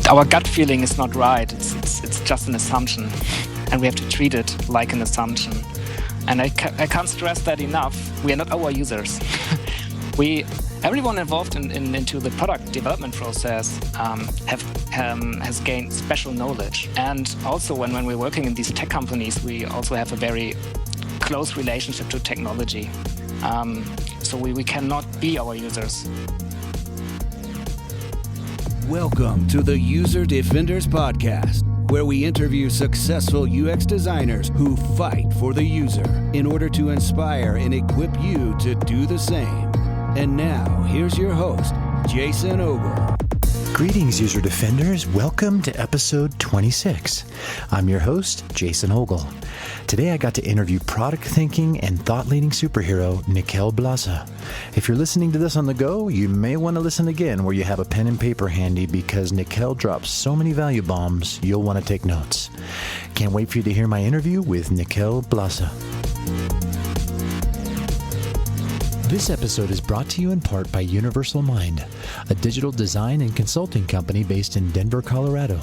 our gut feeling is not right. It's just an assumption, and we have to treat it like an assumption. And I can't stress that enough. We are not our users. Everyone involved into the product development process has gained special knowledge. And also when we're working in these tech companies, we also have a very close relationship to technology. So we cannot be our users. Welcome to the User Defenders Podcast, where we interview successful UX designers who fight for the user in order to inspire and equip you to do the same. And now, here's your host, Jason Ogle. Greetings, User Defenders. Welcome to episode 26. I'm your host, Jason Ogle. Today I got to interview product thinking and thought-leading superhero Nikkel Blaase. If you're listening to this on the go, you may want to listen again where you have a pen and paper handy because Nikkel drops so many value bombs, you'll want to take notes. Can't wait for you to hear my interview with Nikkel Blaase. This episode is brought to you in part by Universal Mind, a digital design and consulting company based in Denver, Colorado.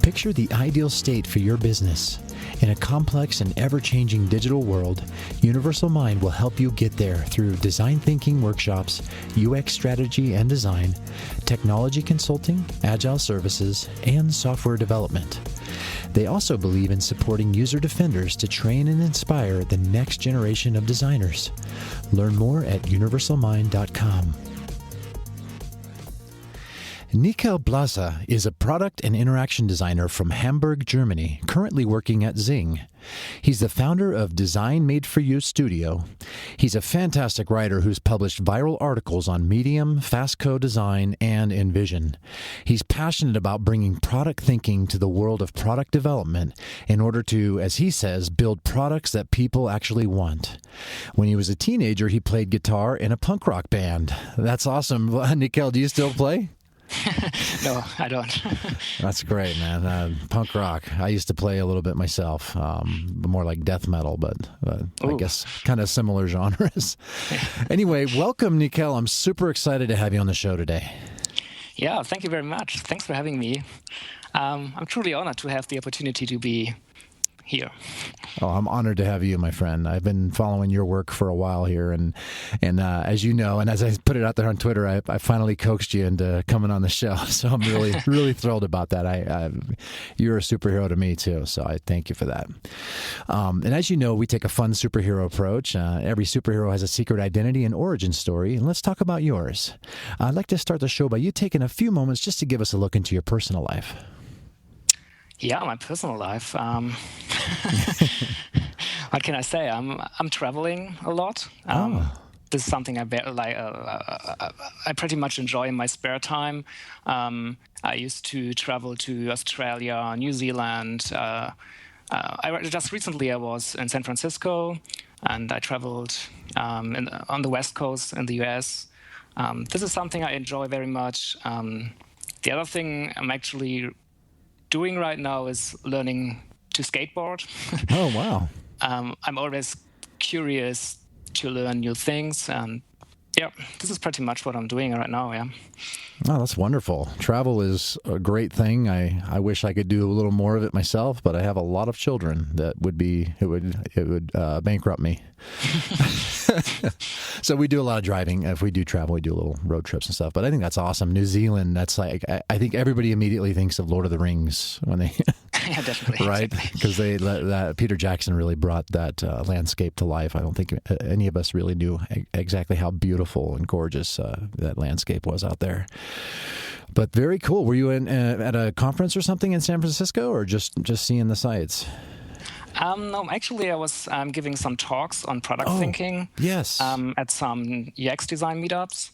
Picture the ideal state for your business. In a complex and ever-changing digital world, Universal Mind will help you get there through design thinking workshops, UX strategy and design, technology consulting, agile services, and software development. They also believe in supporting user defenders to train and inspire the next generation of designers. Learn more at universalmind.com. Nikkel Blaase is a product and interaction designer from Hamburg, Germany, currently working at Xing. He's the founder of Design Made For You Studio. He's a fantastic writer who's published viral articles on Medium, Fast Co-Design, and InVision. He's passionate about bringing product thinking to the world of product development in order to, as he says, build products that people actually want. When he was a teenager, he played guitar in a punk rock band. That's awesome. Nikkel, do you still play? No, I don't. That's great, man. Punk rock. I used to play a little bit myself, more like death metal, but I guess kind of similar genres. Anyway, welcome, Nikkel. I'm super excited to have you on the show today. Yeah, thank you very much. Thanks for having me. I'm truly honored to have the opportunity to be here. Oh, I'm honored to have you, my friend. I've been following your work for a while here, and as you know, and as I put it out there on Twitter, I finally coaxed you into coming on the show. So I'm really thrilled about that. You're a superhero to me too, so I thank you for that. And as you know, we take a fun superhero approach. Every superhero has a secret identity and origin story, and let's talk about yours. I'd like to start the show by you taking a few moments just to give us a look into your personal life. Yeah, my personal life. What can I say? I'm traveling a lot. This is something I pretty much enjoy in my spare time. I used to travel to Australia, New Zealand. Just recently I was in San Francisco, and I traveled on the West Coast in the US. This is something I enjoy very much. The other thing I'm actually doing right now is learning to skateboard. Oh, wow. I'm always curious to learn new things, and this is pretty much what I'm doing right now. Yeah. Oh, that's wonderful. Travel is a great thing. I wish I could do a little more of it myself, but I have a lot of children that would bankrupt me. So we do a lot of driving. If we do travel, we do little road trips and stuff. But I think that's awesome. New Zealand, that's like, I think everybody immediately thinks of Lord of the Rings when they, yeah, definitely, right? Because Peter Jackson really brought that landscape to life. I don't think any of us really knew exactly how beautiful and gorgeous that landscape was out there. But very cool. Were you at a conference or something in San Francisco, or just seeing the sights? No, actually, I was giving some talks on product thinking. Yes. At some UX design meetups,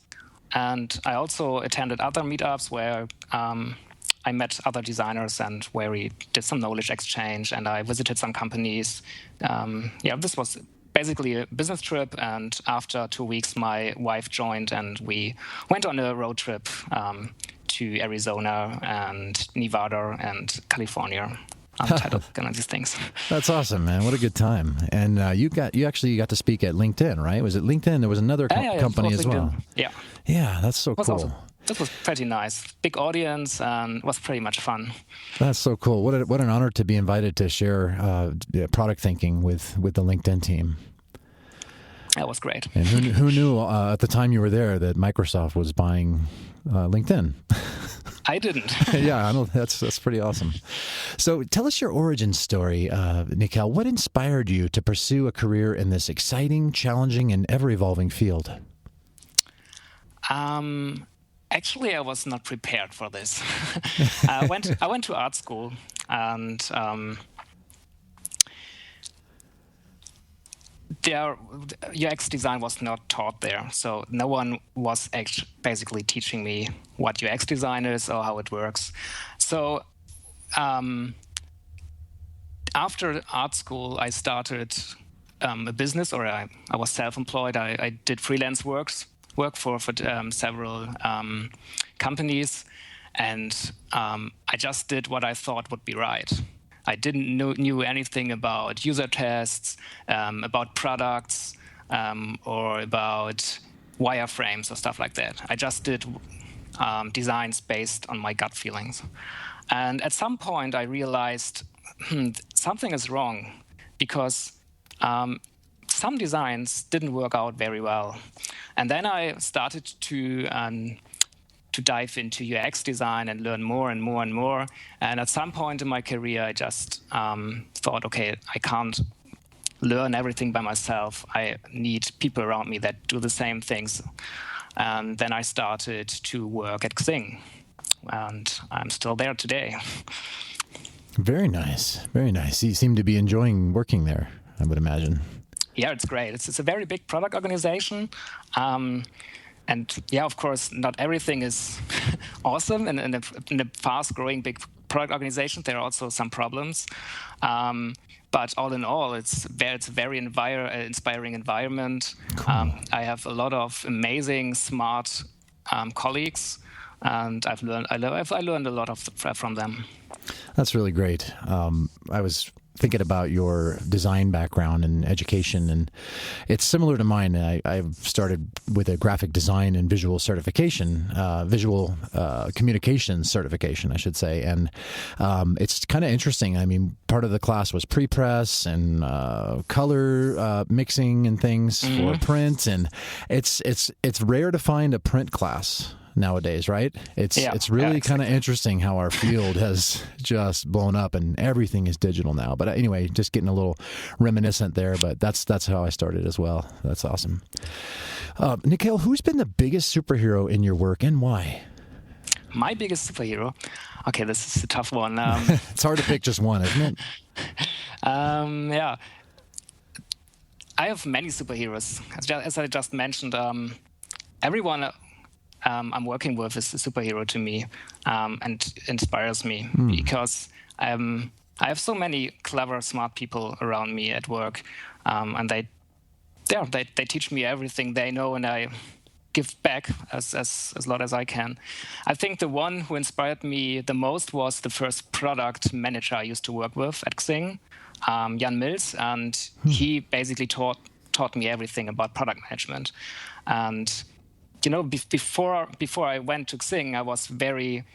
and I also attended other meetups where I met other designers and where we did some knowledge exchange, and I visited some companies. This was basically a business trip, and after 2 weeks, my wife joined, and we went on a road trip to Arizona and Nevada and California. Title kind of these things. That's awesome, man. What a good time. And you actually got to speak at LinkedIn, right? Was it LinkedIn? There was another company as well. LinkedIn. Yeah. Yeah, that's so cool. Awesome. This was pretty nice. Big audience, and was pretty much fun. That's so cool. What an honor to be invited to share product thinking with the LinkedIn team. That was great. And who knew at the time you were there that Microsoft was buying LinkedIn? I didn't. Yeah, I know that's pretty awesome. So tell us your origin story, Nikkel. What inspired you to pursue a career in this exciting, challenging, and ever-evolving field? Actually, I was not prepared for this. I went to art school, and UX design was not taught there, so no one was basically teaching me what UX design is or how it works. So after art school, I started a business, or I was self-employed. I did freelance work for several companies, and I just did what I thought would be right. I didn't knew anything about user tests, about products, or about wireframes or stuff like that. I just did designs based on my gut feelings. And at some point, I realized something is wrong, because some designs didn't work out very well. And then I started to dive into UX design and learn more and more and more. And at some point in my career, I just thought, okay, I can't learn everything by myself. I need people around me that do the same things. And then I started to work at Xing, and I'm still there today. Very nice. Very nice. You seem to be enjoying working there, I would imagine. Yeah, it's great. It's a very big product organization. And yeah, of course, not everything is awesome. And in a fast-growing big product organization, there are also some problems. But all in all, it's a very inspiring environment. Cool. I have a lot of amazing, smart colleagues, and I learned a lot from them. That's really great. I was thinking about your design background and education, and it's similar to mine. I've started with a graphic design and visual certification, visual communications certification, I should say. And it's kind of interesting. I mean, part of the class was pre-press and color mixing and things for print, and it's rare to find a print class nowadays, right? It's really kind of interesting how our field has just blown up and everything is digital now. But anyway, just getting a little reminiscent there, but that's how I started as well. That's awesome. Nikkel, who's been the biggest superhero in your work and why? My biggest superhero? Okay, this is a tough one. It's hard to pick just one, isn't it? Yeah. I have many superheroes. As I just mentioned, everyone I'm working with is a superhero to me, and inspires me because I have so many clever, smart people around me at work, and they teach me everything they know, and I give back as lot as I can. I think the one who inspired me the most was the first product manager I used to work with at Xing, Jan Mills, and he basically taught me everything about product management. And you know, before I went to Xing, I was very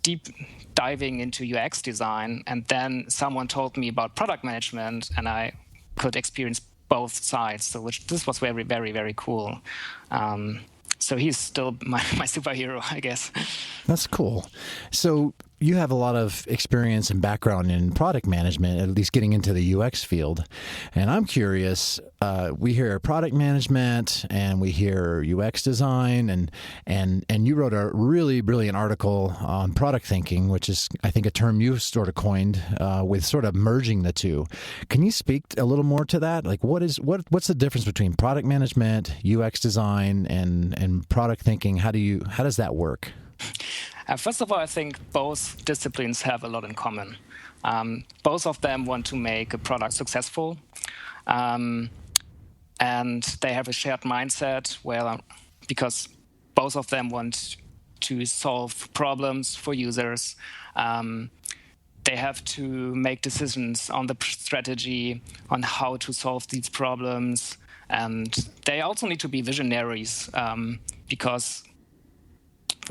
deep diving into UX design, and then someone told me about product management, and I could experience both sides. So this was very, very, very cool. So he's still my superhero, I guess. That's cool. So you have a lot of experience and background in product management, at least getting into the UX field. And I'm curious, we hear product management and we hear UX design, and you wrote a really brilliant article on product thinking, which is, I think, a term you sort of coined with sort of merging the two. Can you speak a little more to that? Like, what's the difference between product management, UX design, and product thinking? How does that work? First of all, I think both disciplines have a lot in common. Both of them want to make a product successful, and they have a shared mindset because both of them want to solve problems for users. They have to make decisions on the strategy, on how to solve these problems, and they also need to be visionaries because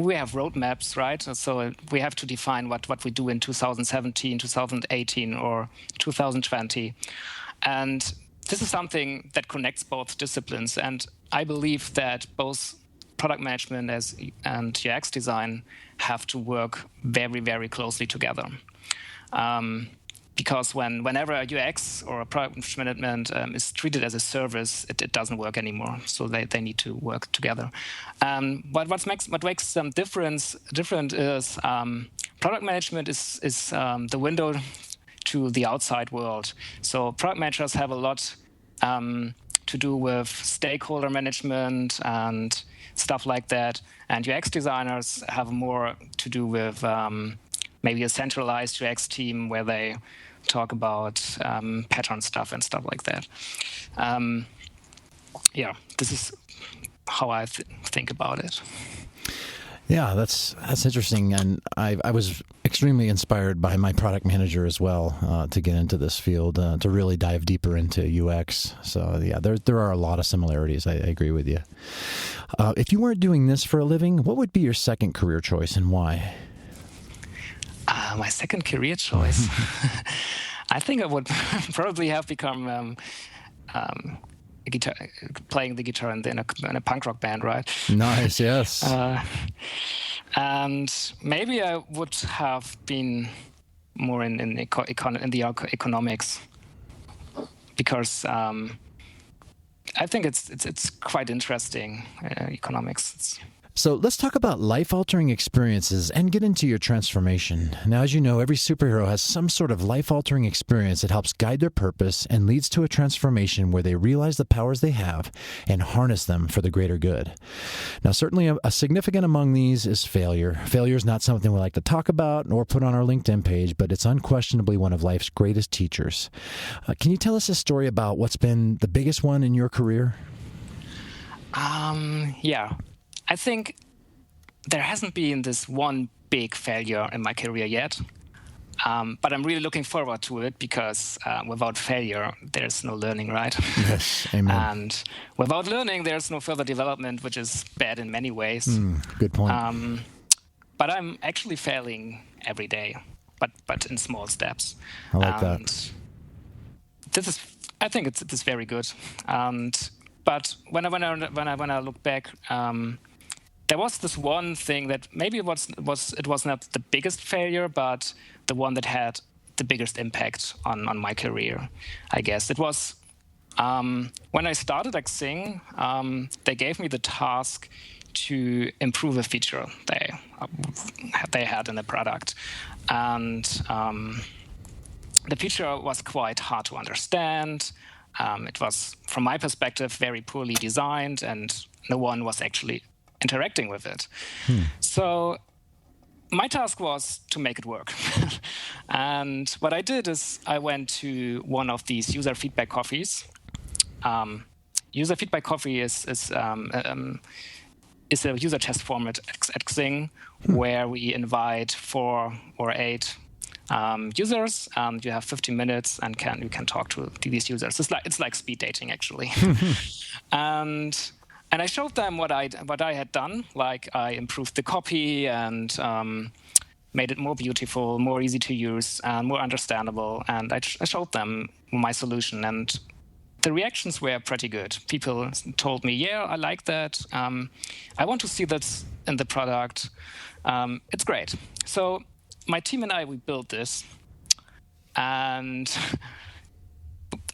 we have roadmaps, right? So we have to define what we do in 2017, 2018, or 2020. And this is something that connects both disciplines. And I believe that both product management and UX design have to work very, very closely together. Because whenever a UX or a product management is treated as a service, it doesn't work anymore. So they need to work together. But what makes them different is product management is the window to the outside world. So product managers have a lot to do with stakeholder management and stuff like that. And UX designers have more to do with maybe a centralized UX team where they talk about pattern stuff and stuff like that. This is how I think about it. Yeah, that's interesting, and I was extremely inspired by my product manager as well to get into this field, to really dive deeper into UX. So yeah, there are a lot of similarities. I agree with you. If you weren't doing this for a living, what would be your second career choice and why? My second career choice, I think I would probably have become playing the guitar in a punk rock band, right? Nice, yes. And maybe I would have been more in the economics, because I think it's quite interesting, economics. So let's talk about life-altering experiences and get into your transformation. Now, as you know, every superhero has some sort of life-altering experience that helps guide their purpose and leads to a transformation where they realize the powers they have and harness them for the greater good. Now, certainly a significant among these is failure. Failure is not something we like to talk about nor put on our LinkedIn page, but it's unquestionably one of life's greatest teachers. Can you tell us a story about what's been the biggest one in your career? Yeah. I think there hasn't been this one big failure in my career yet, but I'm really looking forward to it, because without failure, there's no learning, right? Yes, amen. And without learning, there's no further development, which is bad in many ways. Good point. But I'm actually failing every day, but in small steps. I like that. I think it's very good. But when I look back, there was this one thing that maybe it was not the biggest failure, but the one that had the biggest impact on my career, I guess. It was when I started at Xing, they gave me the task to improve a feature they had in the product. And the feature was quite hard to understand. It was, from my perspective, very poorly designed, and no one was actually interacting with it. So my task was to make it work. And what I did is I went to one of these user feedback coffees. User feedback coffee is a user test format at Xing, where we invite 4 or 8 users, and you have 15 minutes and you can talk to these users. It's like speed dating, actually. And I showed them what I had done, like I improved the copy and made it more beautiful, more easy to use, and more understandable. And I showed them my solution, and the reactions were pretty good. People told me, "Yeah, I like that. I want to see that in the product. It's great." So my team and I, we built this, and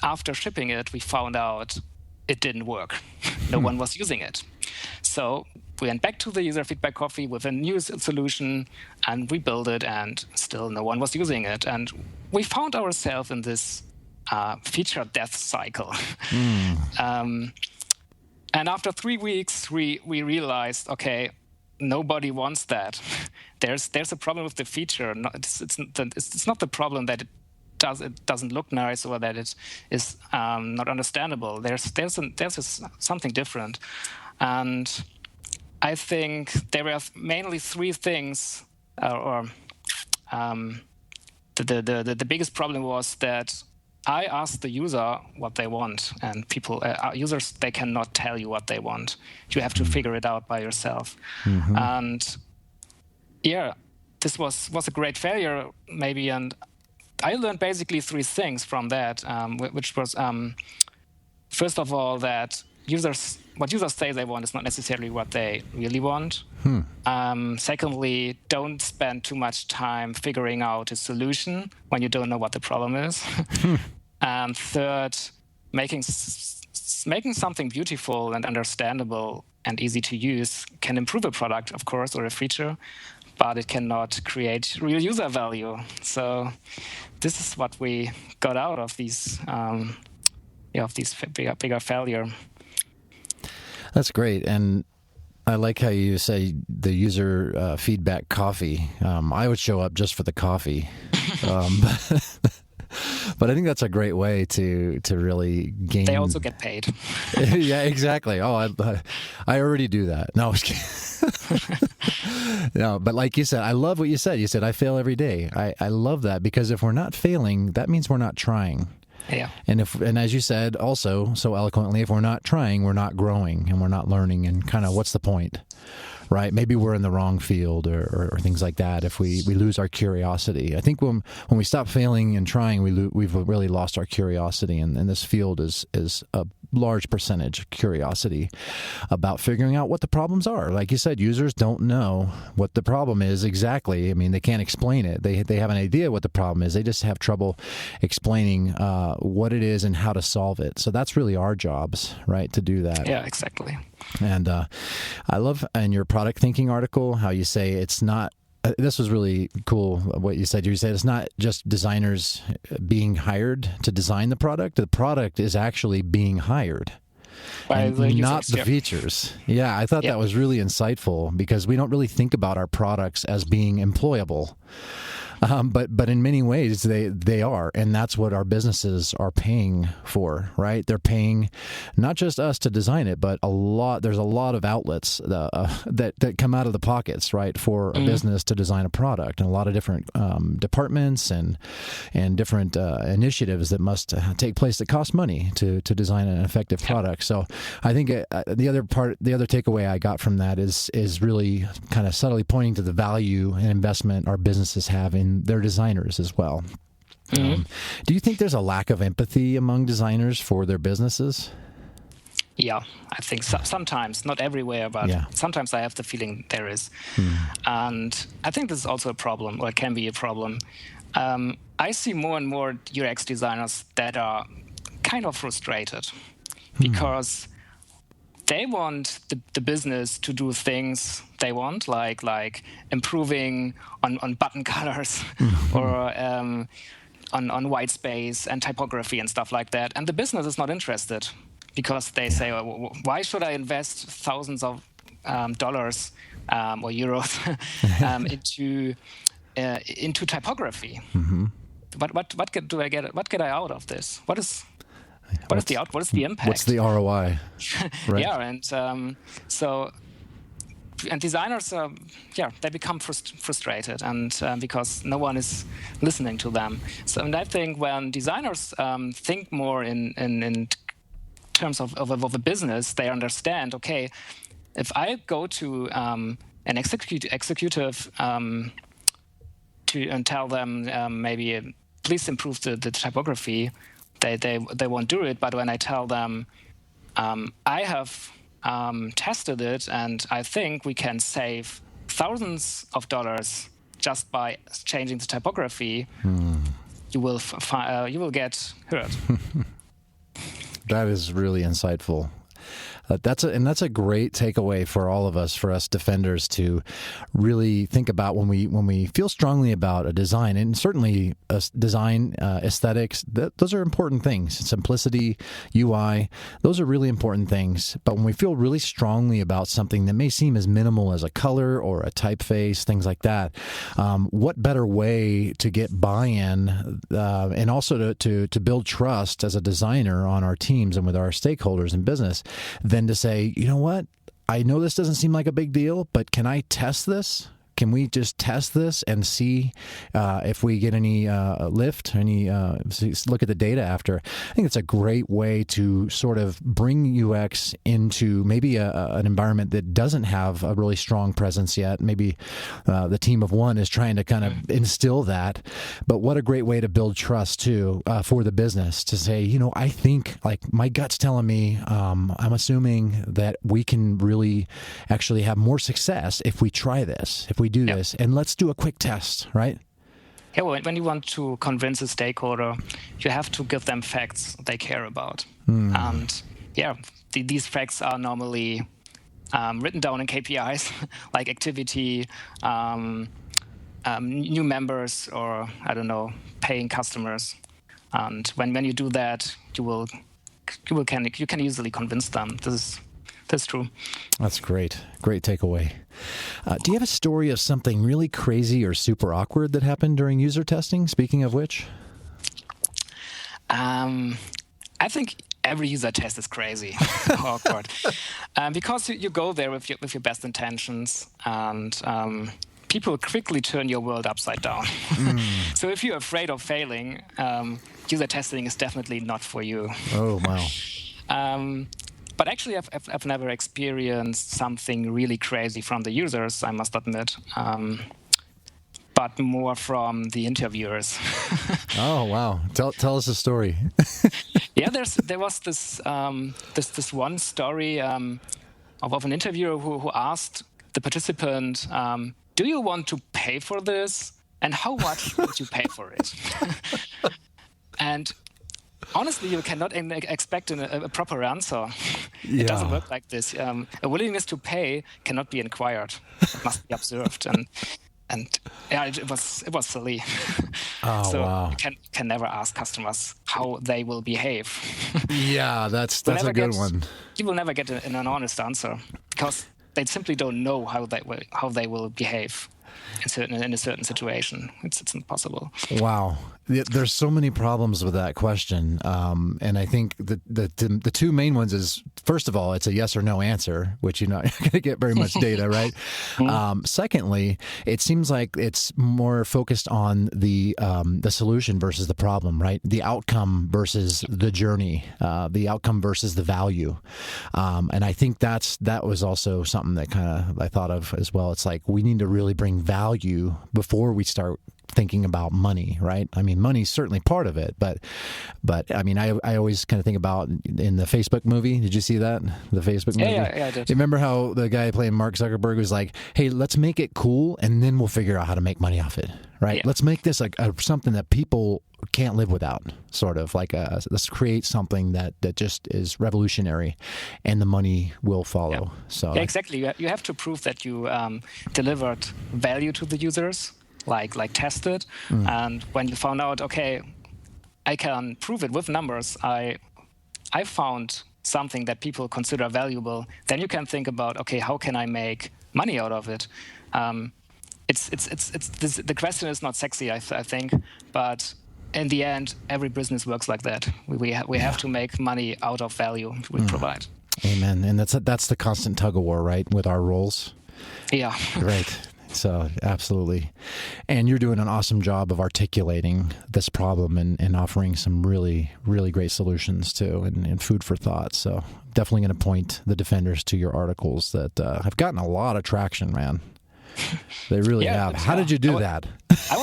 after shipping it, we found out it didn't work. No one was using it. So we went back to the user feedback coffee with a new solution, and we built it, and still no one was using it. And we found ourselves in this feature death cycle. And after 3 weeks, we realized, okay, nobody wants that. There's a problem with the feature. It's not the problem that it doesn't look nice or that it is not understandable. There's something different, and I think there were mainly 3 things. The biggest problem was that I asked the user what they want, and users, they cannot tell you what they want. You have to figure it out by yourself. And Yeah, this was a great failure, maybe, and I learned basically three things from that, which was first of all that what users say they want is not necessarily what they really want. Secondly, don't spend too much time figuring out a solution when you don't know what the problem is. And third, making something beautiful and understandable and easy to use can improve a product, of course, or a feature, but it cannot create real user value. So this is what we got out of these bigger failure. That's great. And I like how you say the user feedback coffee. I would show up just for the coffee. But I think that's a great way to really gain. They also get paid. Yeah, exactly. Oh, I already do that. No, I was kidding. No, but like you said, I love what you said. You said, I fail every day. I love that, because if we're not failing, that means we're not trying. Yeah. And as you said also so eloquently, if we're not trying, we're not growing and we're not learning, and kind of what's the point? Right? Maybe we're in the wrong field or things like that. If we lose our curiosity, I think when we stop failing and trying, we've really lost our curiosity. And this field is a large percentage curiosity about figuring out what the problems are. Like you said, users don't know what the problem is exactly. I mean, they can't explain it. They have an idea what the problem is. They just have trouble explaining what it is and how to solve it. So that's really our jobs, right, to do that. Yeah, exactly. And I love in your product thinking article how you say it's not, this was really cool what you said. You said it's not just designers being hired to design the product is actually being hired. And not the features. Yeah, I thought that was really insightful, because we don't really think about our products as being employable. But in many ways they are, and that's what our businesses are paying for, right? They're paying not just us to design it, but there's a lot of outlets that come out of the pockets, right, for a business to design a product, and a lot of different departments and different initiatives that must take place that cost money to design an effective product. So I think the other takeaway I got from that is really kind of subtly pointing to the value and investment our businesses have in their designers as well. Do you think there's a lack of empathy among designers for their businesses? Yeah, I think so. Sometimes, not everywhere, but sometimes I have the feeling there is. And I think this is also a problem, or it can be a problem. I see more and more UX designers that are kind of frustrated because they want the business to do things they want, like improving on button colors or on white space and typography and stuff like that. And the business is not interested, because they say, why should I invest thousands of dollars or euros into typography? What do I get? What get I out of this? What is the impact? What's the ROI? Right? Yeah, and and designers, they become frustrated, and because no one is listening to them. So, and I think when designers think more in terms of a business, they understand. Okay, if I go to an executive and tell them maybe please improve the typography, they won't do it. But when I tell them I have tested it and I think we can save thousands of dollars just by changing the typography, you will get heard. That is really insightful. That's a great takeaway for all of us, for us defenders, to really think about when we feel strongly about a design, and certainly design aesthetics. Those are important things. Simplicity, UI, those are really important things. But when we feel really strongly about something that may seem as minimal as a color or a typeface, things like that, what better way to get buy-in and also to build trust as a designer on our teams and with our stakeholders in business than to say, you know what, I know this doesn't seem like a big deal, but can I test this? can we just test this and see if we get any lift, look at the data after. I think it's a great way to sort of bring UX into maybe an environment that doesn't have a really strong presence yet. Maybe the team of one is trying to kind of instill that. But what a great way to build trust too for the business, to say, I think, like, my gut's telling me, I'm assuming that we can really actually have more success if we try this, if we do this, and let's do a quick test, right? Yeah, well, when you want to convince a stakeholder, you have to give them facts they care about. And these facts are normally written down in KPIs, like activity, new members, or paying customers. And when you do that, you can easily convince them. That's true. That's great. Great takeaway. Do you have a story of something really crazy or super awkward that happened during user testing? Speaking of which, I think every user test is crazy, awkward, because you go there with your best intentions, and people quickly turn your world upside down. So if you're afraid of failing, user testing is definitely not for you. Oh, wow. But actually, I've never experienced something really crazy from the users, I must admit, but more from the interviewers. Oh, wow. Tell us a story. Yeah, there was this one story of an interviewer who asked the participant, do you want to pay for this? And how much would you pay for it? And honestly, you cannot expect a proper answer. It doesn't work like this. A willingness to pay cannot be inquired. It must be observed. And it was silly. Oh, so wow. you can never ask customers how they will behave. Yeah, that's a good one. You will never get an honest answer, because they simply don't know how they will behave in a certain situation. It's impossible. Wow. There's so many problems with that question. And I think the two main ones is, first of all, it's a yes or no answer, which you're not going to get very much data, right? Secondly, it seems like it's more focused on the solution versus the problem, right? The outcome versus the journey, the outcome versus the value. And I think that was also something that kind of I thought of as well. It's like we need to really bring value before we start thinking about money, right? I mean, money's certainly part of it, but I mean, I always kind of think about in the Facebook movie. Did you see that? The Facebook movie? Yeah, I did. You remember how the guy playing Mark Zuckerberg was like, hey, let's make it cool and then we'll figure out how to make money off it, right? Yeah. Let's make this like something that people can't live without, sort of like let's create something that just is revolutionary and the money will follow. Yeah. So yeah, exactly. You have to prove that you delivered value to the users, like tested. And when you found out, okay, I can prove it with numbers, I found something that people consider valuable, then you can think about, okay, how can I make money out of it? The question is not sexy, I think, but in the end, every business works like that. We have to make money out of value we provide. Amen. And that's the constant tug of war, right, with our roles? Yeah. Right. So absolutely. And you're doing an awesome job of articulating this problem and offering some really, really great solutions too, and food for thought. So definitely going to point the defenders to your articles that have gotten a lot of traction, man. They really have. How did you do that? I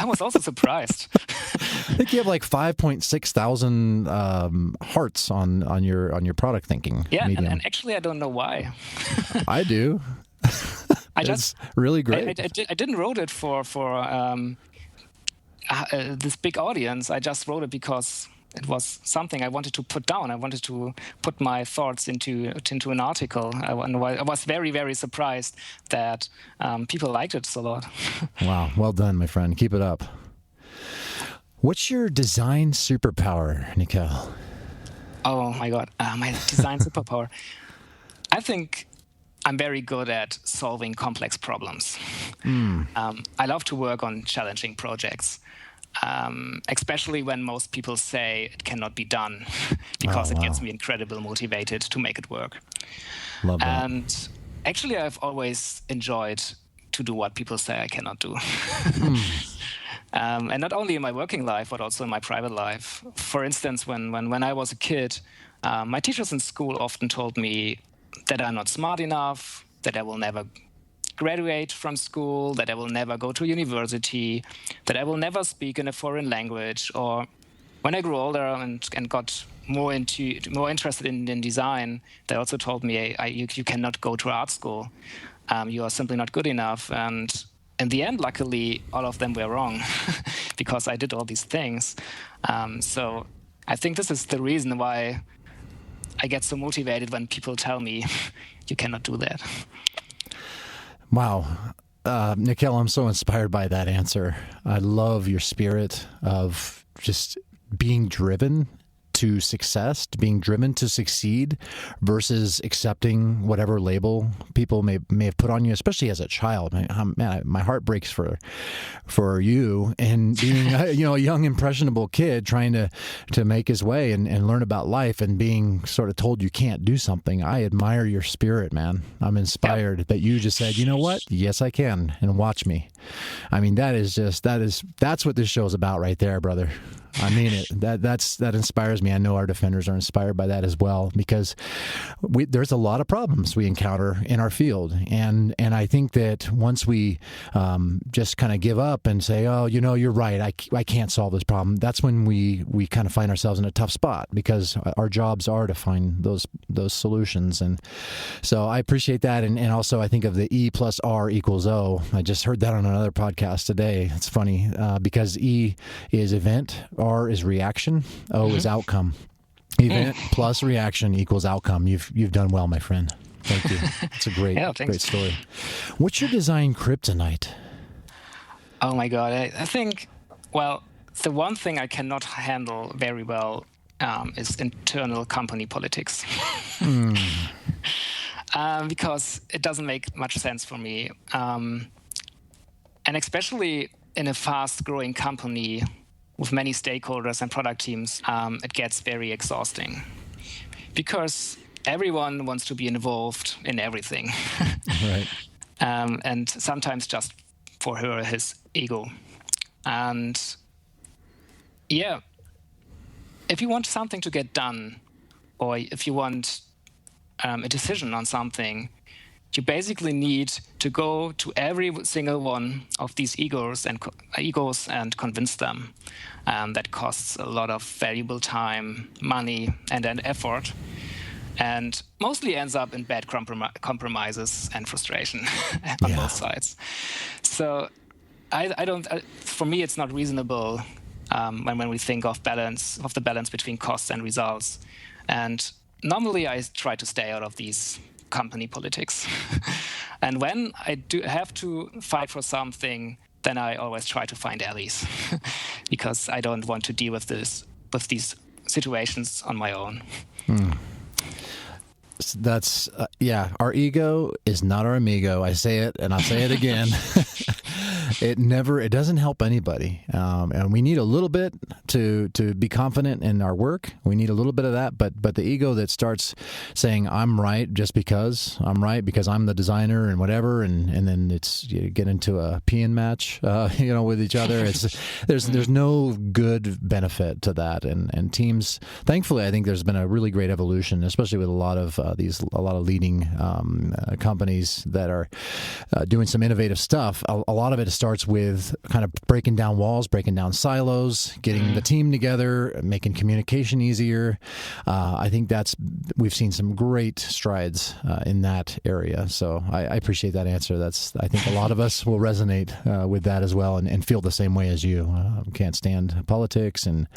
was also surprised. I think you have like 5.6 thousand hearts on your product thinking. Yeah, medium. and actually I don't know why. I do. It's really great. I didn't wrote it for this big audience. I just wrote it because it was something I wanted to put down. I wanted to put my thoughts into an article. I was very, very surprised that people liked it so a lot. Wow. Well done, my friend. Keep it up. What's your design superpower, Nikkel? Oh, my God. My design superpower. I think I'm very good at solving complex problems. I love to work on challenging projects, especially when most people say it cannot be done, because it gets me incredibly motivated to make it work. Love that. And actually, I've always enjoyed to do what people say I cannot do. And not only in my working life, but also in my private life. For instance, when I was a kid, my teachers in school often told me that I'm not smart enough, that I will never graduate from school, that I will never go to university, that I will never speak in a foreign language. Or when I grew older and got more interested in design, they also told me you cannot go to art school. You are simply not good enough. And in the end, luckily, all of them were wrong because I did all these things. So I think this is the reason why I get so motivated when people tell me you cannot do that. Wow. Nikkel, I'm so inspired by that answer. I love your spirit of just being driven to success, being driven to succeed versus accepting whatever label people may have put on you, especially as a child. Man, my heart breaks for you and being a young impressionable kid trying to make his way and learn about life and being sort of told you can't do something. I admire your spirit, man. I'm inspired that you just said, you know what? Yes, I can, and watch me. I mean, that's what this show is about right there, brother. I mean it. That inspires me. I know our defenders are inspired by that as well, because there's a lot of problems we encounter in our field, and I think that once we just kind of give up and say, oh, you're right, I can't solve this problem, that's when we kind of find ourselves in a tough spot, because our jobs are to find those solutions. And so I appreciate that, and also I think of the E plus R equals O. I just heard that on another podcast today. It's funny because E is event, R is reaction, O is outcome. Event plus reaction equals outcome. You've done well, my friend. Thank you. It's a great story. What's your design kryptonite? Oh my God. I think, well, the one thing I cannot handle very well is internal company politics. Because it doesn't make much sense for me. And especially in a fast-growing company with many stakeholders and product teams, it gets very exhausting because everyone wants to be involved in everything. Right. And sometimes just for her or his ego. And yeah, if you want something to get done, or if you want a decision on something, you basically need to go to every single one of these egos and convince them. That costs a lot of valuable time, money, and effort, and mostly ends up in bad compromises and frustration on both sides. So I don't. For me, it's not reasonable when we think of the balance between costs and results. And normally, I try to stay out of these company politics. And when I do have to fight for something, then I always try to find allies because I don't want to deal with these situations on my own. That's our ego is not our amigo. I say it and I'll say it again. It doesn't help anybody. And we need a little bit to be confident in our work. We need a little bit of that, but the ego that starts saying I'm right just because I'm right, because I'm the designer and whatever, and then you get into a peeing match, with each other. There's no good benefit to that. And teams, thankfully, I think there's been a really great evolution, especially with a lot of leading companies that are doing some innovative stuff. A lot of it starts with kind of breaking down walls, breaking down silos, getting the team together, making communication easier. I think we've seen some great strides in that area. So I appreciate that answer. I think a lot of us will resonate with that as well and feel the same way as you. Can't stand politics, and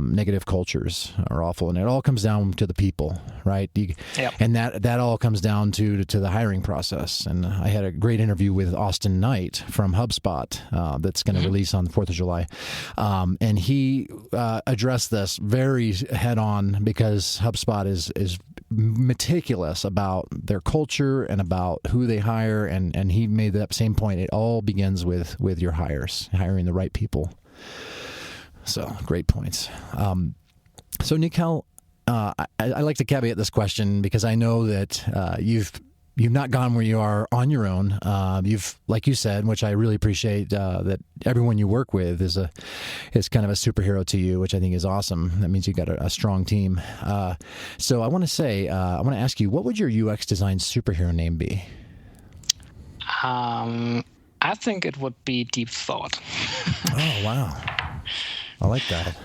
negative cultures are awful. And it all comes down to the people, right? And that all comes down to the hiring process. And I had a great interview with Austin Knight from HubSpot that's going to release on the 4th of July. And he addressed this very head on, because HubSpot is meticulous about their culture and about who they hire. And he made that same point. It all begins with your hiring the right people. So great points. So Nikkel, I like to caveat this question because I know that you've you've not gone where you are on your own. You've, like you said, which I really appreciate, that everyone you work with is kind of a superhero to you, which I think is awesome. That means you got a strong team. So I want to ask you, what would your UX design superhero name be? I think it would be Deep Thought. Oh, wow. I like that.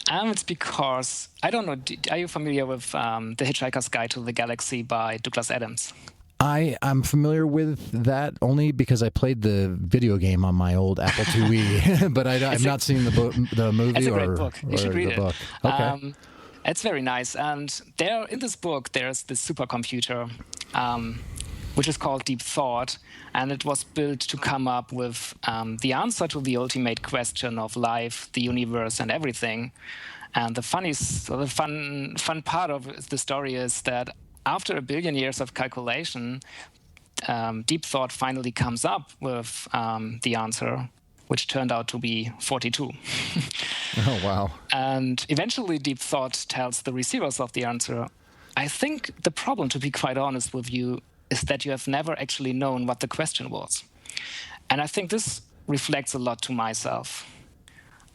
It's because, I don't know, are you familiar with The Hitchhiker's Guide to the Galaxy by Douglas Adams? I'm familiar with that only because I played the video game on my old Apple IIe, but I've not seen the movie. It's a great book. You should read it. Book. Okay. It's very nice. And in this book, there's this supercomputer, which is called Deep Thought, and it was built to come up with the answer to the ultimate question of life, the universe, and everything. And the fun part of the story is that after 1 billion years of calculation, Deep Thought finally comes up with the answer, which turned out to be 42. Oh, wow. And eventually Deep Thought tells the receivers of the answer, I think the problem, to be quite honest with you, is that you have never actually known what the question was. And I think this reflects a lot to myself.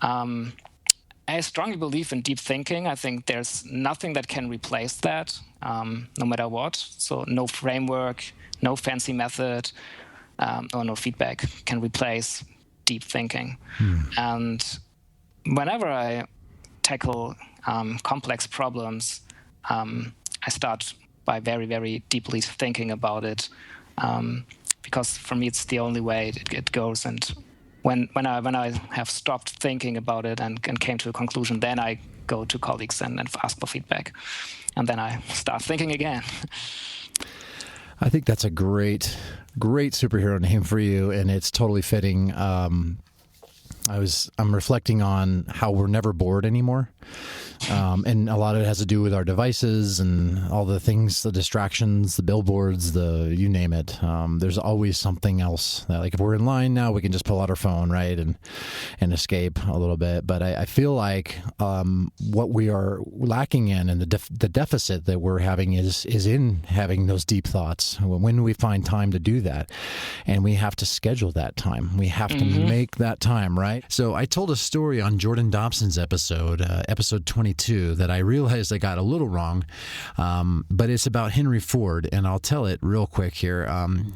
I strongly believe in deep thinking. I think there's nothing that can replace that, no matter what. So no framework, no fancy method, or no feedback can replace deep thinking. And whenever I tackle complex problems, I start by very, very deeply thinking about it, because for me it's the only way it goes. And when I have stopped thinking about it and came to a conclusion, then I go to colleagues and ask for feedback, and then I start thinking again. I think that's a great superhero name for you, and it's totally fitting. I'm reflecting on how we're never bored anymore. And a lot of it has to do with our devices and all the things, the distractions, the billboards, you name it. There's always something else. Like if we're in line now, we can just pull out our phone, right, and escape a little bit. But I feel like what we are lacking in, and the deficit that we're having is in having those deep thoughts. When do we find time to do that? And we have to schedule that time. We have to make that time, right? So I told a story on Jordan Dobson's episode 22, that I realized I got a little wrong, but it's about Henry Ford, and I'll tell it real quick here.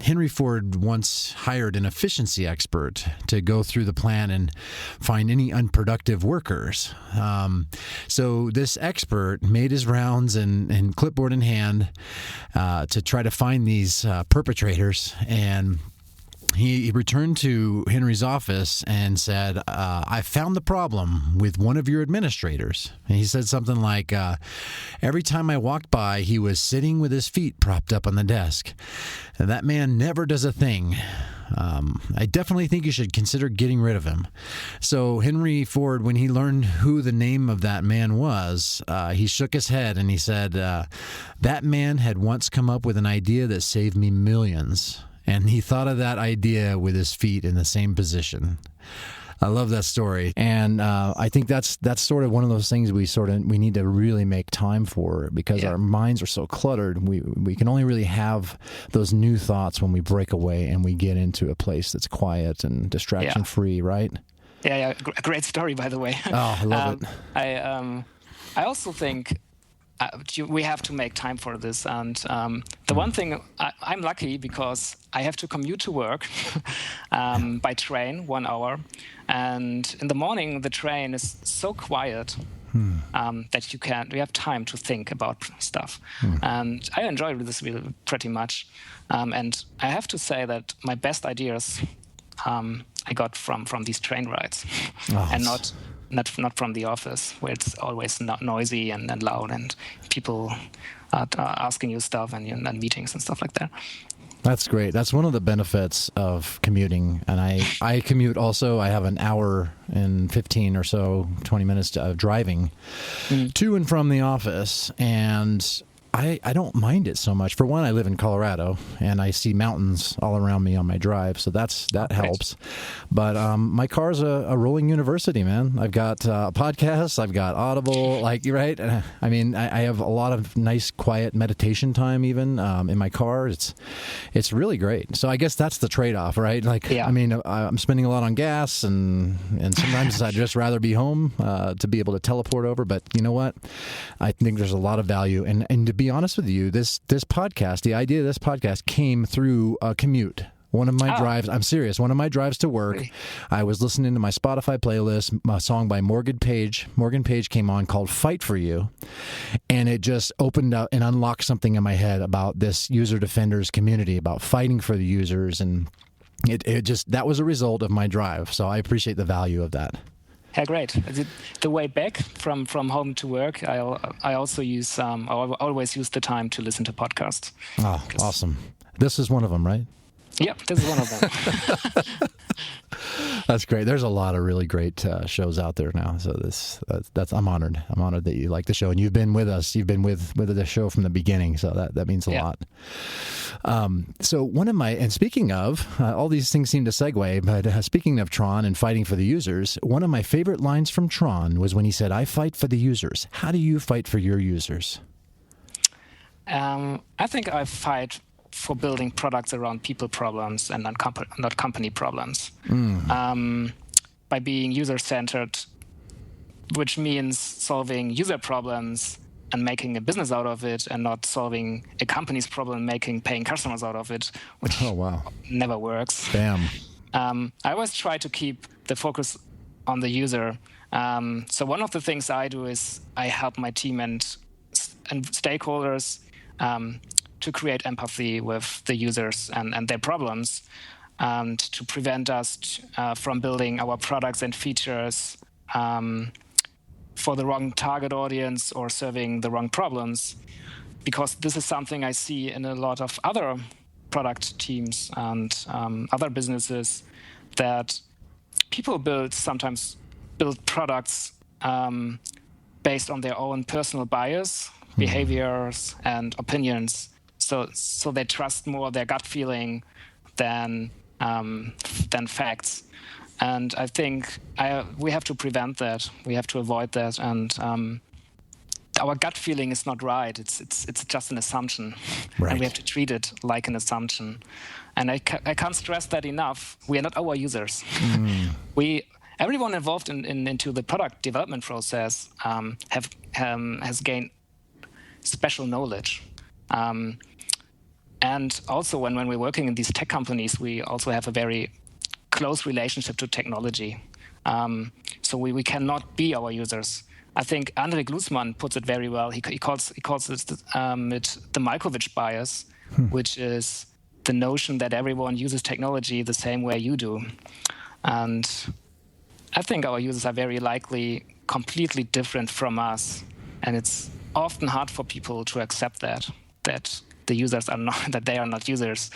Henry Ford once hired an efficiency expert to go through the plan and find any unproductive workers. So this expert made his rounds and clipboard in hand to try to find these perpetrators, and he returned to Henry's office and said, I found the problem with one of your administrators. And he said something like, every time I walked by, he was sitting with his feet propped up on the desk. And that man never does a thing. I definitely think you should consider getting rid of him. So Henry Ford, when he learned who the name of that man was, he shook his head and he said, that man had once come up with an idea that saved me millions. And he thought of that idea with his feet in the same position. I love that story. And I think that's sort of one of those things we need to really make time for, because our minds are so cluttered. We can only really have those new thoughts when we break away and we get into a place that's quiet and distraction-free, right? Yeah. Great story, by the way. Oh, I love it. I also think we have to make time for this. And the one thing, I'm lucky because I have to commute to work by train 1 hour. And in the morning, the train is so quiet that you have time to think about stuff. And I enjoy this really pretty much. And I have to say that my best ideas I got from these train rides, and not from the office, where it's always noisy and loud and people are asking you stuff and meetings and stuff like that. That's great. That's one of the benefits of commuting. And I commute also. I have an hour and 15 or so, 20 minutes of driving to and from the office. And I don't mind it so much. For one, I live in Colorado, and I see mountains all around me on my drive, so that helps. But my car's a rolling university, man. I've got podcasts, I've got Audible, right? I mean, I have a lot of nice, quiet meditation time even in my car. It's really great. So I guess that's the trade-off, right? I mean, I'm spending a lot on gas, and sometimes I'd just rather be home to be able to teleport over. But you know what? I think there's a lot of value, and to be honest with you, this podcast, the idea of this podcast came through a commute. One of my drives, I'm serious, one of my drives to work, I was listening to my Spotify playlist, a song by Morgan Page. Morgan Page came on called Fight For You, and it just opened up and unlocked something in my head about this user defenders community, about fighting for the users, and that was a result of my drive, so I appreciate the value of that. Yeah, great. The way back from home to work, I also use I always use the time to listen to podcasts. Oh, awesome! This is one of them, right? Yep, this is one of them. That's great. There's a lot of really great shows out there now. So that's I'm honored. I'm honored that you like the show, and you've been with us. You've been with the show from the beginning. So that means a lot. So and speaking of all these things seem to segue, but speaking of Tron and fighting for the users, one of my favorite lines from Tron was when he said, "I fight for the users." How do you fight for your users? I think I fight for building products around people problems and not company problems. By being user-centered, which means solving user problems and making a business out of it, and not solving a company's problem, paying customers out of it, which never works. Damn. I always try to keep the focus on the user. So one of the things I do is I help my team and stakeholders to create empathy with the users and their problems, and to prevent us from building our products and features for the wrong target audience or serving the wrong problems. Because this is something I see in a lot of other product teams and other businesses, that people sometimes build products based on their own personal bias, behaviors, and opinions. So they trust more their gut feeling than facts, and I think we have to prevent that. We have to avoid that, and our gut feeling is not right. It's just an assumption, right. And we have to treat it like an assumption. And I can't stress that enough. We are not our users. Everyone involved into the product development process has gained special knowledge. And also, when we're working in these tech companies, we also have a very close relationship to technology. So we cannot be our users. I think André Glusman puts it very well. He calls it the Malkovich bias, which is the notion that everyone uses technology the same way you do. And I think our users are very likely completely different from us. And it's often hard for people to accept that the users are not, that they are not users.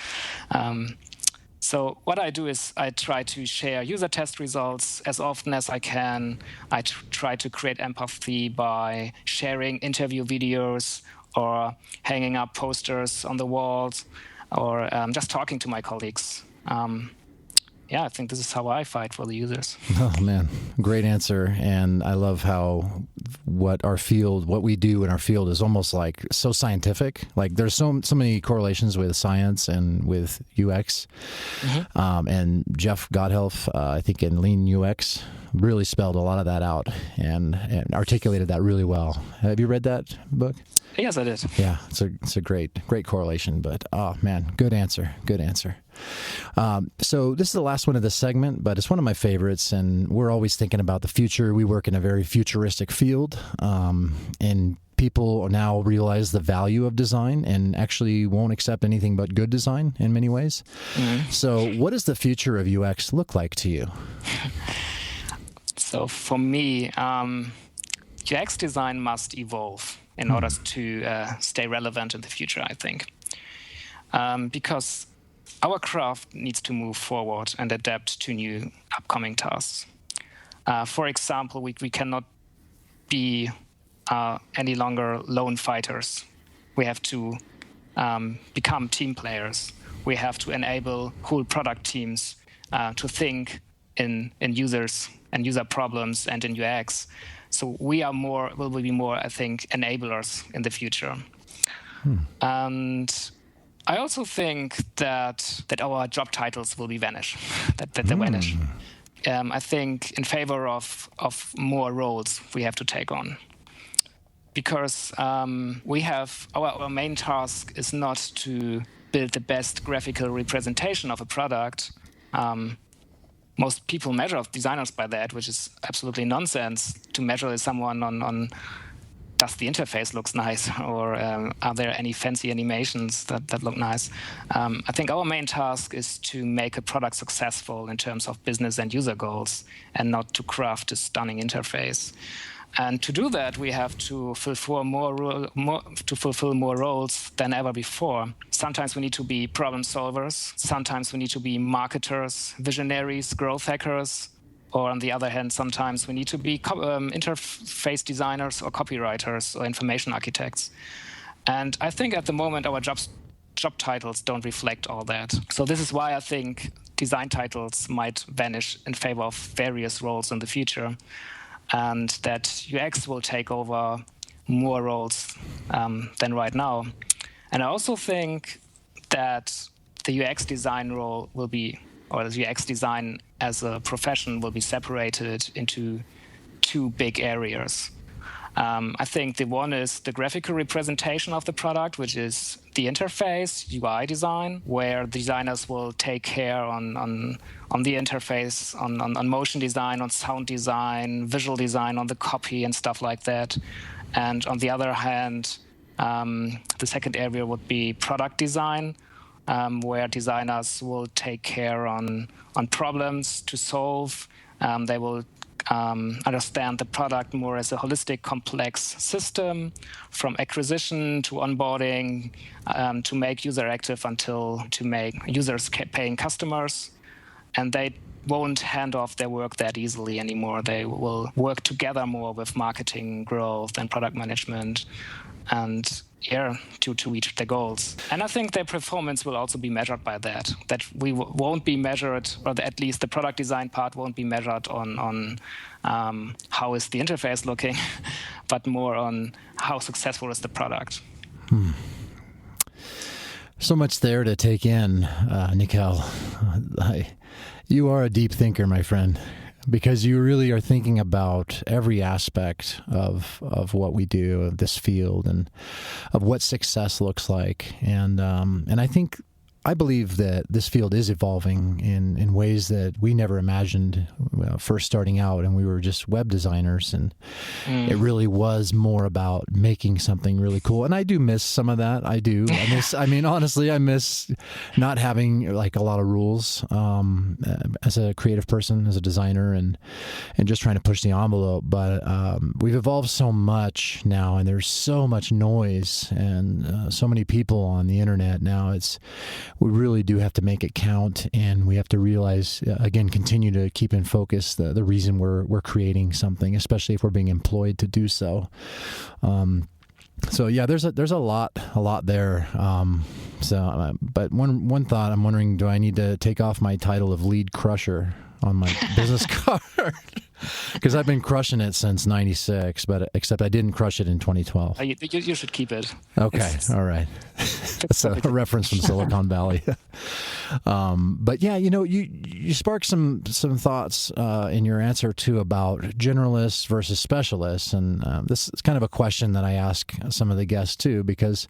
So what I do is I try to share user test results as often as I can. I try to create empathy by sharing interview videos or hanging up posters on the walls or just talking to my colleagues. I think this is how I fight for the users. Oh, man. Great answer. And I love how what we do in our field is almost like so scientific. Like there's so many correlations with science and with UX. And Jeff Godhelf, I think in Lean UX, really spelled a lot of that out and articulated that really well. Have you read that book? Yes, I did. Yeah, it's a great correlation. But, oh, man, good answer. So this is the last one of this segment, but it's one of my favorites, and we're always thinking about the future. We work in a very futuristic field, and people now realize the value of design and actually won't accept anything but good design in many ways. So what does the future of UX look like to you? So for me, UX design must evolve in order to stay relevant in the future, I think. Because our craft needs to move forward and adapt to new upcoming tasks. For example, we cannot be any longer lone fighters. We have to become team players. We have to enable whole product teams to think in users and user problems and in UX. So we will be more, I think, enablers in the future. And I also think that our job titles will be vanish, that they vanish. I think in favor of more roles we have to take on. Because we have our main task is not to build the best graphical representation of a product. Most people measure designers by that, which is absolutely nonsense. To measure someone on does the interface looks nice, or are there any fancy animations that look nice? I think our main task is to make a product successful in terms of business and user goals, and not to craft a stunning interface. And to do that, we have to fulfill more roles than ever before. Sometimes we need to be problem solvers. Sometimes we need to be marketers, visionaries, growth hackers. Or on the other hand, sometimes we need to be interface designers or copywriters or information architects. And I think at the moment our job titles don't reflect all that. So this is why I think design titles might vanish in favor of various roles in the future. And that UX will take over more roles than right now. And I also think that the UX design role will be, or the UX design as a profession will be separated into two big areas. I think the one is the graphical representation of the product, which is the interface, UI design, where designers will take care on the interface, on motion design, on sound design, visual design, on the copy and stuff like that. And on the other hand, the second area would be product design, where designers will take care on problems to solve. They will understand the product more as a holistic, complex system, from acquisition to onboarding, to make user active until to make users paying customers. And they won't hand off their work that easily anymore. They will work together more with marketing, growth, and product management, and to reach their goals. And I think their performance will also be measured by that. That we won't be measured, or at least the product design part won't be measured on how is the interface looking, but more on how successful is the product. So much there to take in, Nikkel. You are a deep thinker, my friend, because you really are thinking about every aspect of what we do, of this field, and of what success looks like. And I believe that this field is evolving in ways that we never imagined first starting out, and we were just web designers, and it really was more about making something really cool. And I do miss some of that. I do. Honestly, I miss not having like a lot of rules as a creative person, as a designer, and just trying to push the envelope. But we've evolved so much now, and there's so much noise and so many people on the internet now. We really do have to make it count, and we have to realize, again, continue to keep in focus the reason we're creating something, especially if we're being employed to do so. So yeah, there's a lot there. But one thought, I'm wondering, do I need to take off my title of lead crusher on my business card? Because I've been crushing it since '96, but except I didn't crush it in 2012. You should keep it. Okay, all right. That's a reference from Silicon Valley. But yeah, you sparked some thoughts in your answer too about generalists versus specialists, and this is kind of a question that I ask some of the guests too, because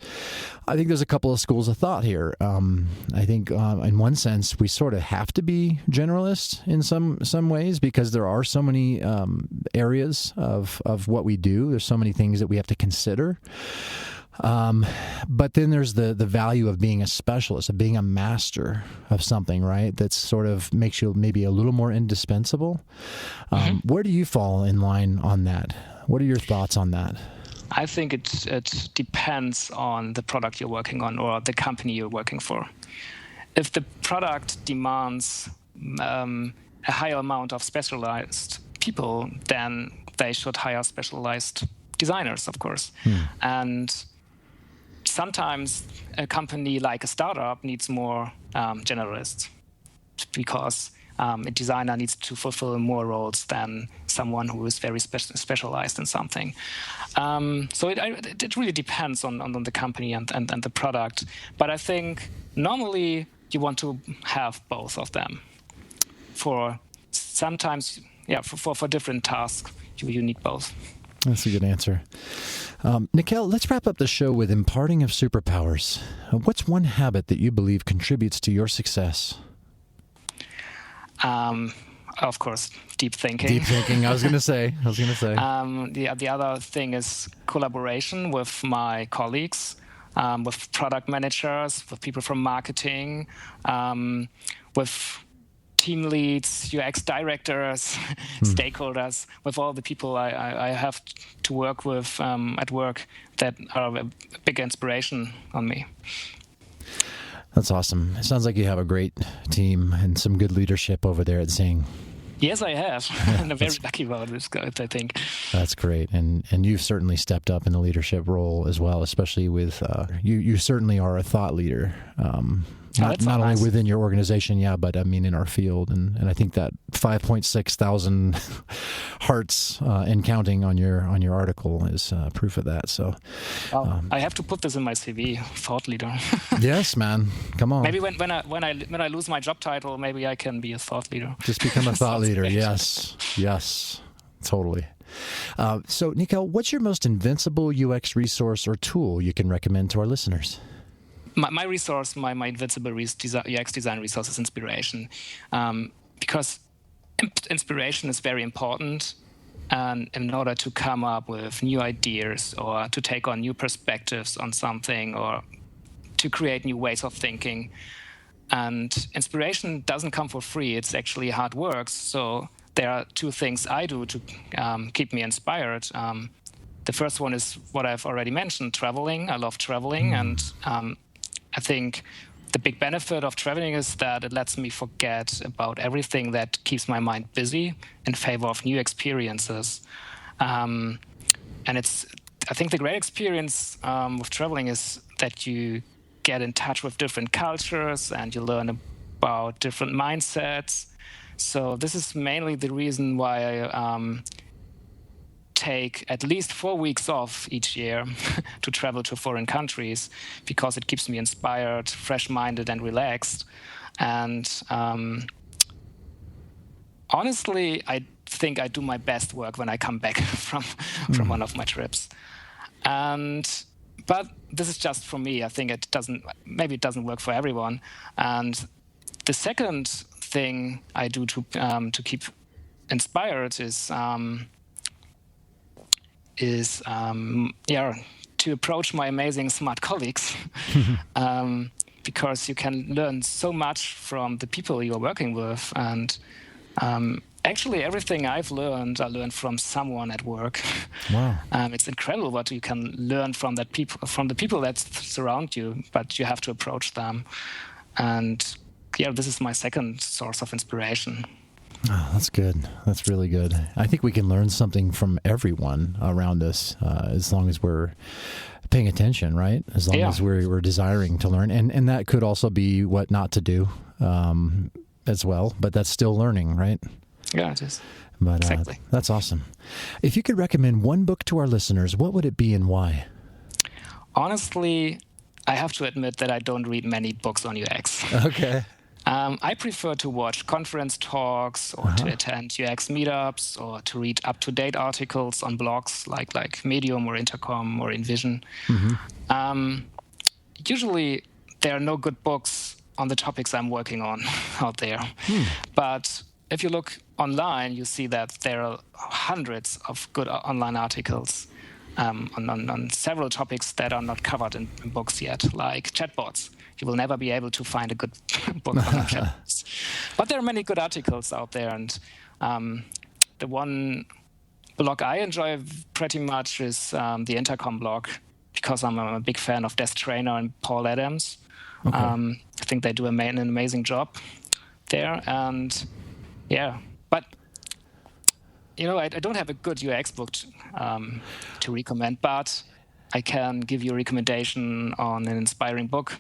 I think there's a couple of schools of thought here. I think in one sense we sort of have to be generalists in some ways, because there are so many areas of what we do. There's so many things that we have to consider. But then there's the value of being a specialist, of being a master of something, right? That sort of makes you maybe a little more indispensable. Where do you fall in line on that? What are your thoughts on that? I think it depends on the product you're working on or the company you're working for. If the product demands a higher amount of specialized people, then they should hire specialized designers, of course. And sometimes a company like a startup needs more generalists because a designer needs to fulfill more roles than someone who is very specialized in something. So it really depends on the company and the product. But I think normally you want to have both of them. For sometimes, for different tasks, you need both. That's a good answer. Nikkel, let's wrap up the show with imparting of superpowers. What's one habit that you believe contributes to your success? Of course, deep thinking. Deep thinking. I was going to say. The other thing is collaboration with my colleagues, with product managers, with people from marketing, with team leads, UX directors, stakeholders, with all the people I have to work with at work that are a big inspiration on me. That's awesome. It sounds like you have a great team and some good leadership over there at Zing. Yes, I have. And I'm very lucky about this, I think. That's great. And you've certainly stepped up in the leadership role as well, especially with, you certainly are a thought leader. Not only within your organization, but I mean in our field, and I think that 5.6 thousand hearts and counting on your article is proof of that. So, I have to put this in my CV, thought leader. Yes, man, come on. Maybe when I lose my job title, maybe I can be a thought leader. Just become a thought leader. Great. Yes, totally. So, Nikkel, what's your most invincible UX resource or tool you can recommend to our listeners? My resource, my invincible UX design resource is inspiration, because inspiration is very important, and in order to come up with new ideas or to take on new perspectives on something or to create new ways of thinking. And inspiration doesn't come for free. It's actually hard work. So there are two things I do to keep me inspired. The first one is what I've already mentioned, traveling. I love traveling, and I think the big benefit of traveling is that it lets me forget about everything that keeps my mind busy in favor of new experiences. And I think the great experience with traveling is that you get in touch with different cultures and you learn about different mindsets. So this is mainly the reason why I take at least 4 weeks off each year to travel to foreign countries, because it keeps me inspired, fresh-minded, and relaxed. And honestly, I think I do my best work when I come back from one of my trips. But this is just for me. I think it doesn't work for everyone. And the second thing I do to keep inspired is to approach my amazing smart colleagues, because you can learn so much from the people you're working with. And actually, everything I learned from someone at work. Wow. It's incredible what you can learn from the people that surround you, but you have to approach them. And this is my second source of inspiration. Oh, that's good. That's really good. I think we can learn something from everyone around us, as long as we're paying attention, right? As long as we're desiring to learn. And that could also be what not to do as well, but that's still learning, right? Yeah, it is. But, exactly. That's awesome. If you could recommend one book to our listeners, what would it be and why? Honestly, I have to admit that I don't read many books on UX. Okay. I prefer to watch conference talks or to attend UX meetups or to read up-to-date articles on blogs like Medium or Intercom or InVision. Usually, there are no good books on the topics I'm working on out there. But if you look online, you see that there are hundreds of good online articles on several topics that are not covered in books yet, like chatbots. You will never be able to find a good book on chatbots. But there are many good articles out there, and the one blog I enjoy pretty much is the Intercom blog, because I'm a big fan of Des Traynor and Paul Adams. Okay. I think they do an amazing job there, and but I don't have a good UX book to recommend, but I can give you a recommendation on an inspiring book,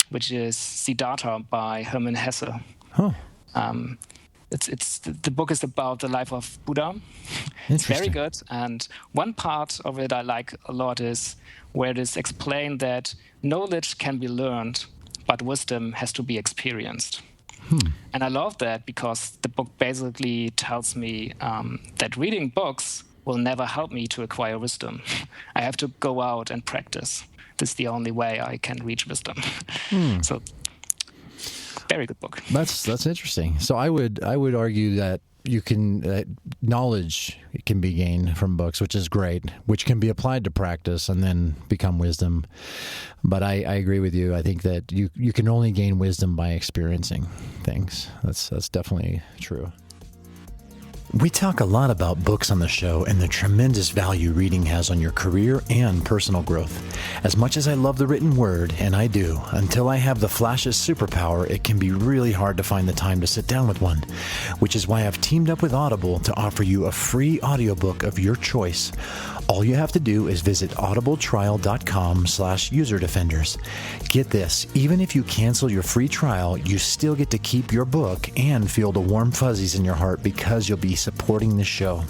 which is Siddhartha by Hermann Hesse. Huh. The book is about the life of Buddha. It's very good, and one part of it I like a lot is where it is explained that knowledge can be learned, but wisdom has to be experienced. And I love that because the book basically tells me that reading books will never help me to acquire wisdom. I have to go out and practice. This is the only way I can reach wisdom. So, very good book. That's interesting. So I would argue that you can knowledge can be gained from books, which is great, which can be applied to practice and then become wisdom. But I agree with you. I think that you can only gain wisdom by experiencing things. That's definitely true. We talk a lot about books on the show and the tremendous value reading has on your career and personal growth. As much as I love the written word, and I do, until I have the Flash's superpower, it can be really hard to find the time to sit down with one, which is why I've teamed up with Audible to offer you a free audiobook of your choice. All you have to do is visit audibletrial.com/userdefenders. Get this, even if you cancel your free trial, you still get to keep your book and feel the warm fuzzies in your heart because you'll be supporting the show.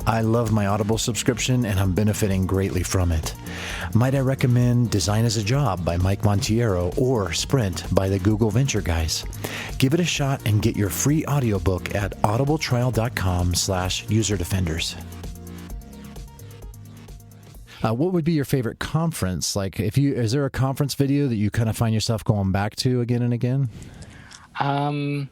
I love my Audible subscription and I'm benefiting greatly from it. Might I recommend Design as a Job by Mike Montiero or Sprint by the Google Venture Guys? Give it a shot and get your free audiobook at audibletrial.com/userdefenders. What would be your favorite conference? Like, is there a conference video that you kind of find yourself going back to again and again? I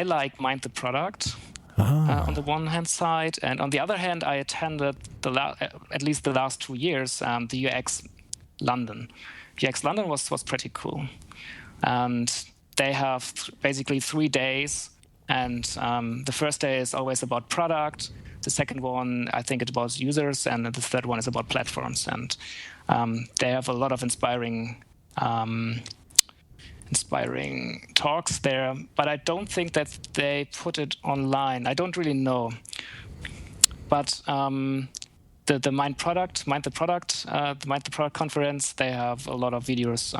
like Mind the Product on the one hand side, and on the other hand, I attended at least the last 2 years the UX London. UX London was pretty cool, and they have basically 3 days, and the first day is always about product. The second one, I think it was users, and the third one is about platforms. And they have a lot of inspiring talks there. But I don't think that they put it online. I don't really know. But the Mind the Product conference, they have a lot of videos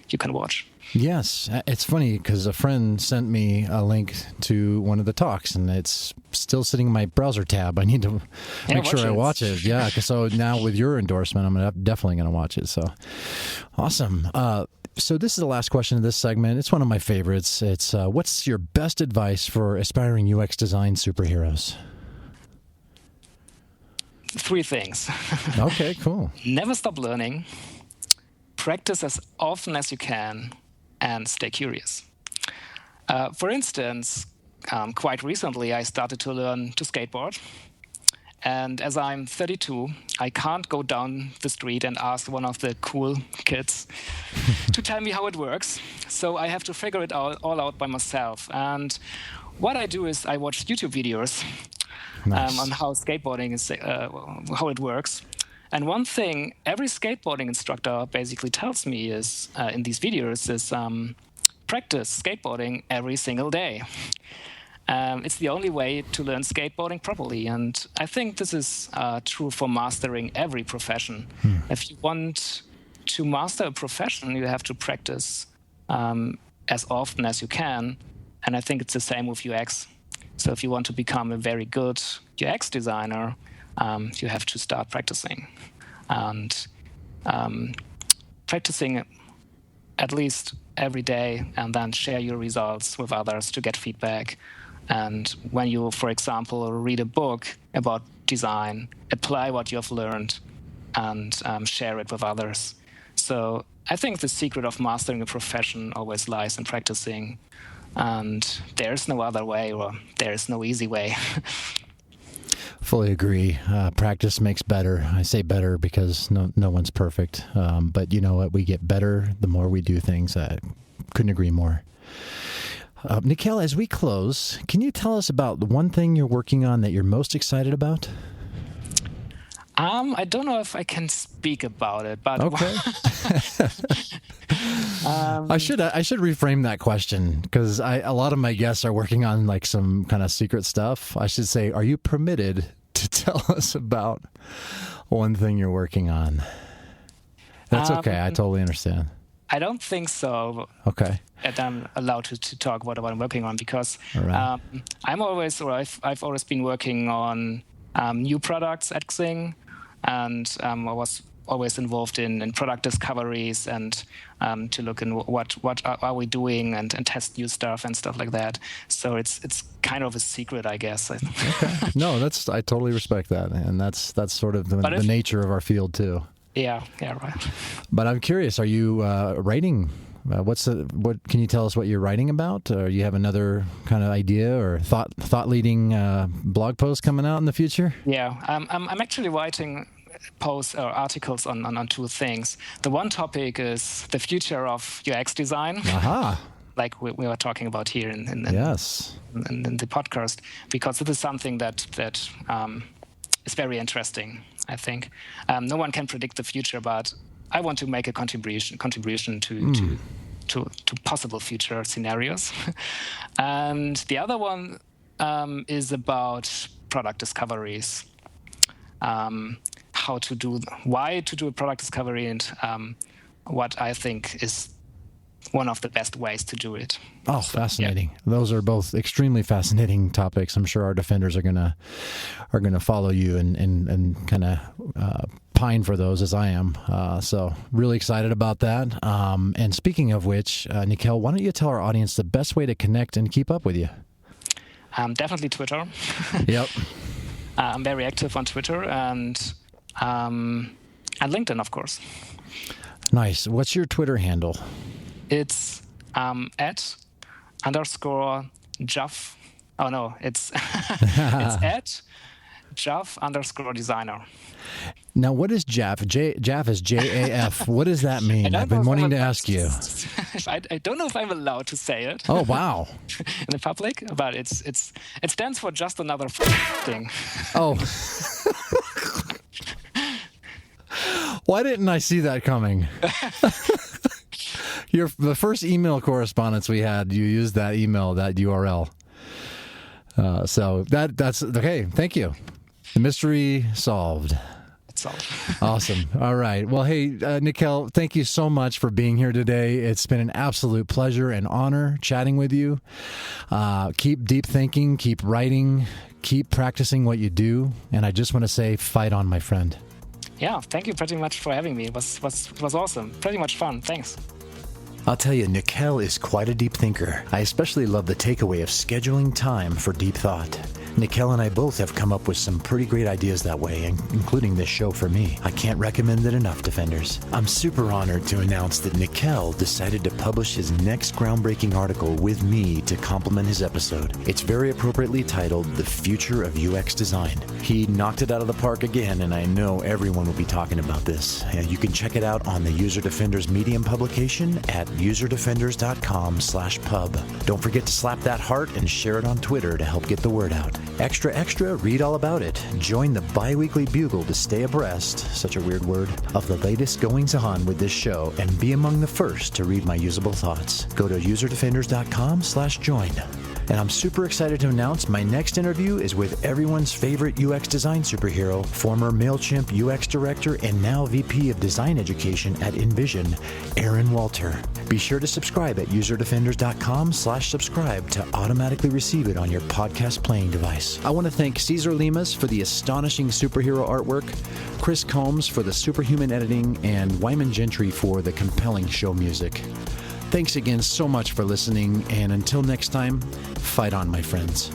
you can watch. Yes. It's funny because a friend sent me a link to one of the talks, and it's still sitting in my browser tab. I need to make sure I watch it. Yeah. So now with your endorsement, I'm definitely going to watch it. So awesome. So this is the last question of this segment. It's one of my favorites. It's what's your best advice for aspiring UX design superheroes? 3 things. Okay, cool. Never stop learning. Practice as often as you can, and stay curious. For instance, quite recently, I started to learn to skateboard. And as I'm 32, I can't go down the street and ask one of the cool kids to tell me how it works. So I have to figure it all out by myself. And what I do is I watch YouTube videos on how skateboarding is, how it works. And one thing every skateboarding instructor basically tells me is in these videos is practice skateboarding every single day. It's the only way to learn skateboarding properly. And I think this is true for mastering every profession. If you want to master a profession, you have to practice as often as you can. And I think it's the same with UX. So if you want to become a very good UX designer, you have to start practicing. And practicing at least every day, and then share your results with others to get feedback. And when you, for example, read a book about design, apply what you have learned and share it with others. So I think the secret of mastering a profession always lies in practicing. And there's no other way, or there's no easy way. Fully agree. Practice makes better. I say better because no one's perfect. But you know what? We get better the more we do things. I couldn't agree more. Nikkel, as we close, can you tell us about the one thing you're working on that you're most excited about? I don't know if I can speak about it, but okay. I should reframe that question because a lot of my guests are working on like some kind of secret stuff. I should say, are you permitted to tell us about one thing you're working on. That's okay. I totally understand. I don't think so. Okay. That I'm allowed to talk what I'm working on, because right. I've always been working on new products at Xing, and I was always involved in product discoveries and to look in what are we doing and test new stuff and stuff like that. So it's kind of a secret, I guess. Okay. No, I totally respect that, and that's sort of the nature of our field too. Yeah, right. But I'm curious, are you writing? What can you tell us what you're writing about? Or you have another kind of idea or thought leading blog post coming out in the future? Yeah, I'm actually writing posts or articles on two things. The one topic is the future of UX design. Aha. Like we were talking about here in yes. in the podcast, because it is something that is very interesting, I think. No one can predict the future, but I want to make a contribution to possible future scenarios. And the other one is about product discoveries. Why to do a product discovery, and what I think is one of the best ways to do it. Oh, fascinating! Yeah. Those are both extremely fascinating topics. I'm sure our defenders are gonna follow you and kind of pine for those, as I am. So really excited about that. And speaking of which, Nikkel, why don't you tell our audience the best way to connect and keep up with you? Definitely Twitter. Yep. I'm very active on Twitter and LinkedIn, of course. Nice. What's your Twitter handle? It's @_Juff. Oh no, it's it's @Juff_designer. Now, what is Jaff? Jaff is JAF. What does that mean? I've been wanting to ask you. I don't know if I'm allowed to say it. Oh wow! In the public, but it stands for just another thing. Oh. Why didn't I see that coming? The first email correspondence we had, you used that email, that URL. So that's okay. Thank you. The mystery solved. It's solved. Awesome. All right. Well, hey, Nikkel, thank you so much for being here today. It's been an absolute pleasure and honor chatting with you. Keep deep thinking, keep writing, keep practicing what you do. And I just want to say, fight on, my friend. Yeah, thank you pretty much for having me. It was awesome. Pretty much fun. Thanks. I'll tell you, Nikkel is quite a deep thinker. I especially love the takeaway of scheduling time for deep thought. Nikkel and I both have come up with some pretty great ideas that way, including this show for me. I can't recommend it enough, Defenders. I'm super honored to announce that Nikkel decided to publish his next groundbreaking article with me to complement his episode. It's very appropriately titled The Future of UX Design. He knocked it out of the park again, and I know everyone will be talking about this. You can check it out on the User Defenders Medium publication at userdefenders.com/pub. Don't forget to slap that heart and share it on Twitter to help get the word out. Extra, read all about it. Join the bi-weekly bugle to stay abreast, such a weird word, of the latest goings-on with this show and be among the first to read my usable thoughts. Go to userdefenders.com/join. And I'm super excited to announce my next interview is with everyone's favorite UX design superhero, former MailChimp UX director and now VP of Design Education at Envision, Aaron Walter. Be sure to subscribe at userdefenders.com/subscribe to automatically receive it on your podcast playing device. I want to thank Cesar Limas for the astonishing superhero artwork, Chris Combs for the superhuman editing, and Wyman Gentry for the compelling show music. Thanks again so much for listening, and until next time, fight on, my friends.